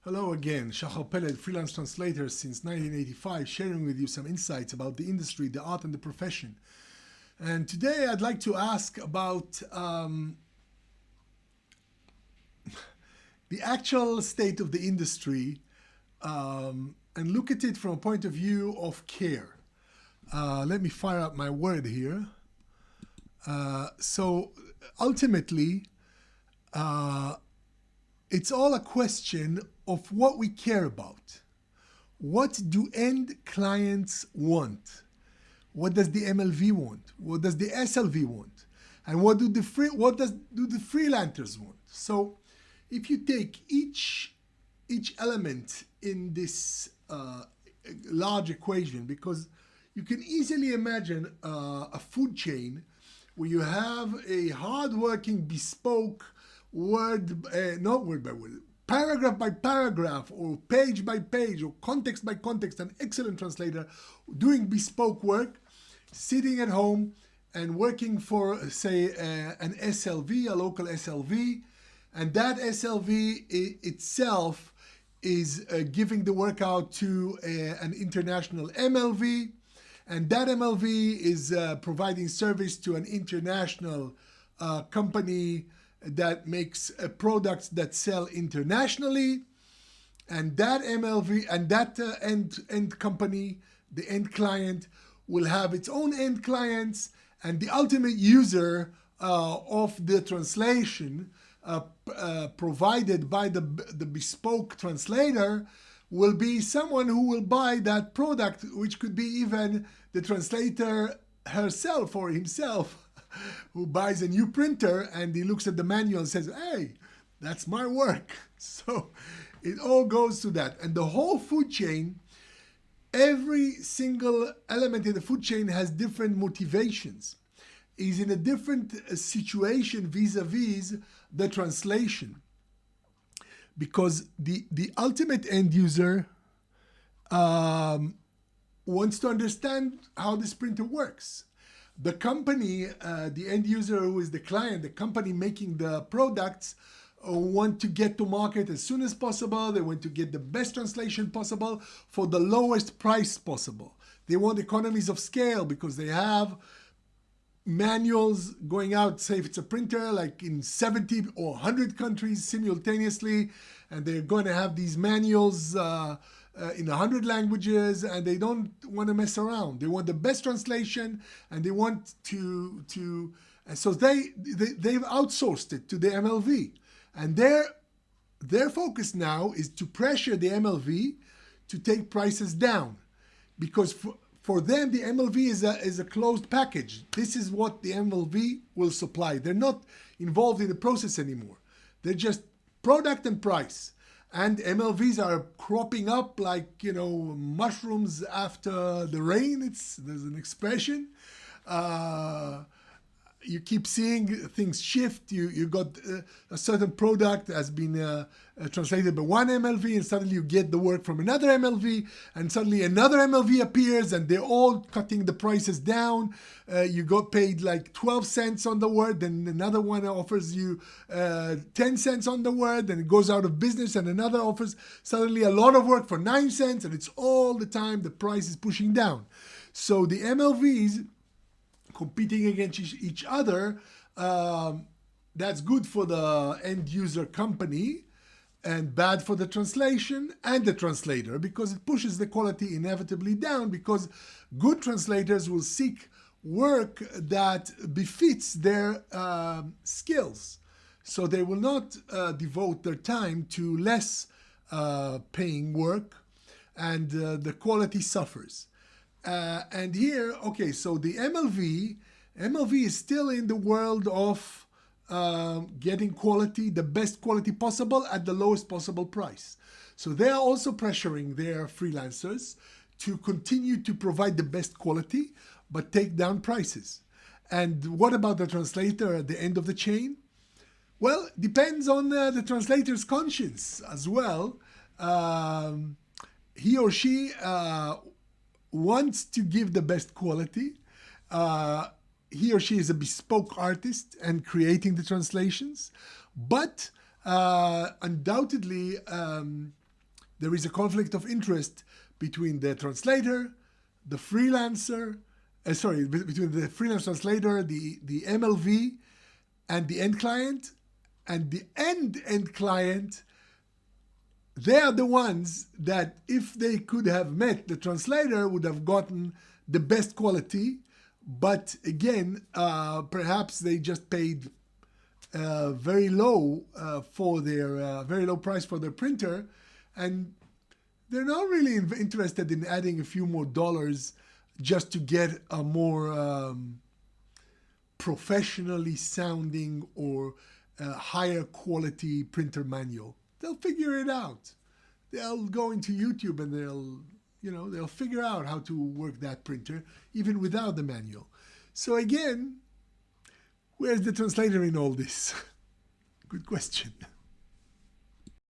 Hello again, Shakhar Pelled, freelance translator since 1985, sharing with you some insights about the industry, the art, and the profession. And today I'd like to ask about the actual state of the industry and look at it from a point of view of care. Let me fire up my word here. So ultimately, it's all a question of what we care about. What do end clients want? What does the MLV want? What does the SLV want? And what do the freelancers want? So if you take each element in this large equation, because you can easily imagine a food chain where you have a hard-working, bespoke not word by word, paragraph by paragraph, or page by page, or context by context, an excellent translator doing bespoke work, sitting at home and working for, say, an SLV, a local SLV, and that SLV itself is giving the work out to an international MLV, and that MLV is providing service to an international company that makes products that sell internationally, and that MLV and that end company, the end client, will have its own end clients, and the ultimate user of the translation provided by the bespoke translator will be someone who will buy that product, which could be even the translator herself or himself, who buys a new printer and he looks at the manual and says, hey, that's my work. So it all goes to that. And the whole food chain, every single element in the food chain has different motivations, is in a different situation vis-a-vis the translation. Because the ultimate end user wants to understand how this printer works. The company, the end user who is the client, the company making the products, want to get to market as soon as possible. They want to get the best translation possible for the lowest price possible. They want economies of scale because they have manuals going out, say if it's a printer, like in 70 or 100 countries simultaneously, and they're going to have these manuals in 100 languages, and they don't want to mess around. They want the best translation, and they want and so they've outsourced it to the MLV, and their focus now is to pressure the MLV to take prices down, because for them the MLV is a closed package. This is what the MLV will supply. They're not involved in the process anymore. They're just product and price. And MLVs are cropping up like, mushrooms after the rain. There's an expression. You keep seeing things shift. You got a certain product has been translated by one MLV, and suddenly you get the work from another MLV, and suddenly another MLV appears, and they're all cutting the prices down. You got paid like 12 cents on the word, then another one offers you 10 cents on the word, then it goes out of business, and another offers suddenly a lot of work for 9 cents, and it's all the time the price is pushing down. So the MLVs competing against each other, that's good for the end user company and bad for the translation and the translator, because it pushes the quality inevitably down, because good translators will seek work that befits their skills. So they will not devote their time to less paying work, and the quality suffers. And here, okay, so the MLV is still in the world of getting quality, the best quality possible at the lowest possible price. So they are also pressuring their freelancers to continue to provide the best quality, but take down prices. And what about the translator at the end of the chain? Well, depends on the translator's conscience as well. He or she wants to give the best quality. He or she is a bespoke artist and creating the translations, but undoubtedly there is a conflict of interest between the translator, the freelancer, between the freelance translator, the MLV, and the end client. And the end client, they are the ones that, if they could have met the translator, would have gotten the best quality. But again, perhaps they just paid very low for their very low price for their printer, and they're not really interested in adding a few more dollars just to get a more professionally sounding or higher quality printer manual. They'll figure it out. They'll go into YouTube and they'll figure out how to work that printer even without the manual. So again, where's the translator in all this? Good question.